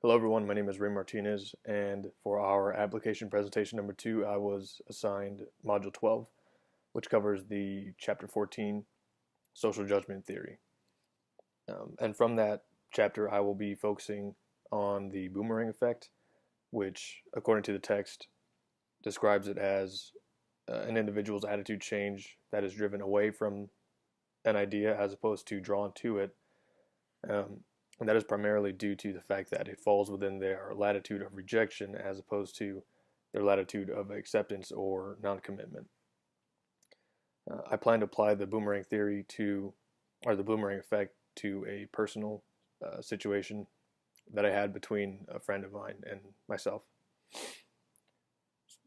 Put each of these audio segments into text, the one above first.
Hello everyone, my name is Ray Martinez, and for our application presentation number 2, I was assigned Module 12, which covers the Chapter 14, Social Judgment Theory. And from that chapter, I will be focusing on the boomerang effect, which, according to the text, describes it as an individual's attitude change that is driven away from an idea as opposed to drawn to it. And that is primarily due to the fact that it falls within their latitude of rejection as opposed to their latitude of acceptance or non-commitment. I plan to apply the boomerang theory or the boomerang effect to a personal situation that I had between a friend of mine and myself.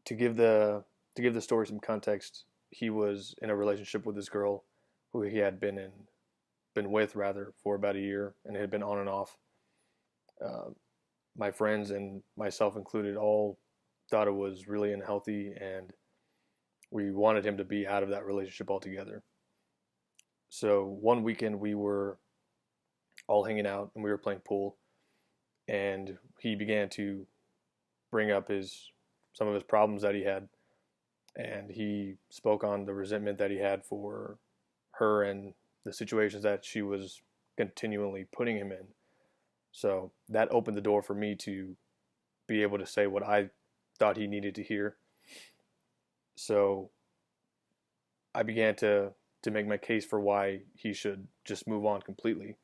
To give the story some context, he was in a relationship with this girl who he had been with rather for about a year, and it had been on and off. My friends and myself included all thought it was really unhealthy, and we wanted him to be out of that relationship altogether. So one weekend we were all hanging out and we were playing pool, and he began to bring up some of his problems that he had, and he spoke on the resentment that he had for her and the situations that she was continually putting him in. So that opened the door for me to be able to say what I thought he needed to hear. So I began to make my case for why he should just move on completely.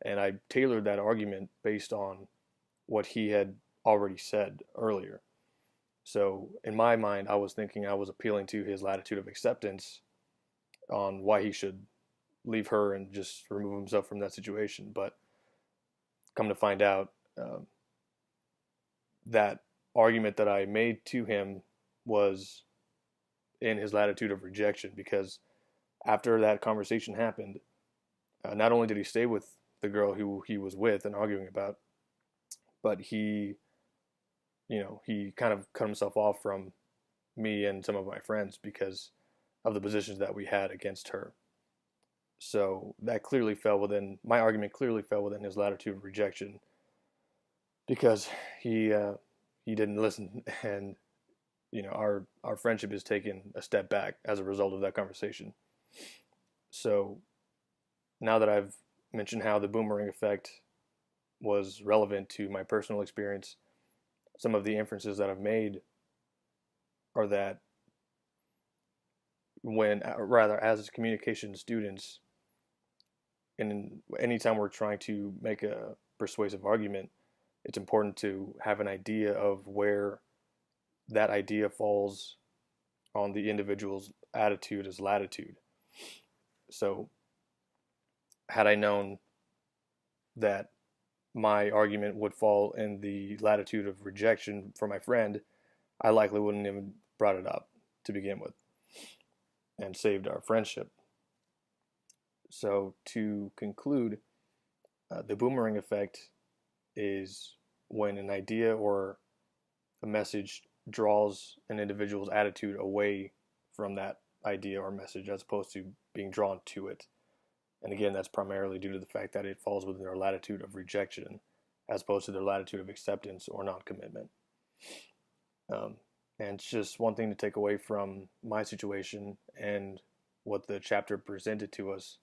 And I tailored that argument based on what he had already said earlier. So in my mind, I was thinking I was appealing to his latitude of acceptance on why he should leave her and just remove himself from that situation. But come to find out, that argument that I made to him was in his latitude of rejection, because after that conversation happened, not only did he stay with the girl who he was with and arguing about, but he kind of cut himself off from me and some of my friends because of the positions that we had against her. So that clearly my argument clearly fell within his latitude of rejection, because he didn't listen, and our friendship is taken a step back as a result of that conversation. So now that I've mentioned how the boomerang effect was relevant to my personal experience, some of the inferences that I've made are that as communication students, and anytime we're trying to make a persuasive argument, it's important to have an idea of where that idea falls on the individual's attitude as latitude. So had I known that my argument would fall in the latitude of rejection for my friend, I likely wouldn't even brought it up to begin with and saved our friendship. So to conclude, the boomerang effect is when an idea or a message draws an individual's attitude away from that idea or message as opposed to being drawn to it. And again, that's primarily due to the fact that it falls within their latitude of rejection as opposed to their latitude of acceptance or non-commitment. And it's just one thing to take away from my situation and what the chapter presented to us,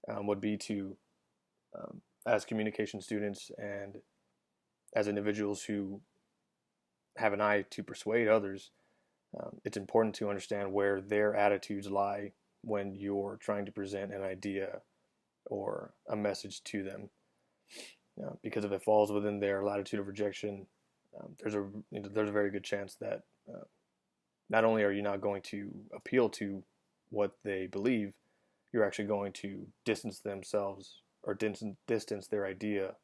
would be to, as communication students and as individuals who have an eye to persuade others, it's important to understand where their attitudes lie when you're trying to present an idea or a message to them. Because if it falls within their latitude of rejection, there's a very good chance that not only are you not going to appeal to what they believe, you're actually going to distance themselves or distance their idea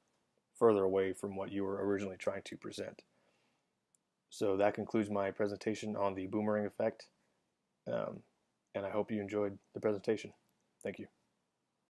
further away from what you were originally trying to present. So that concludes my presentation on the boomerang effect, and I hope you enjoyed the presentation. Thank you.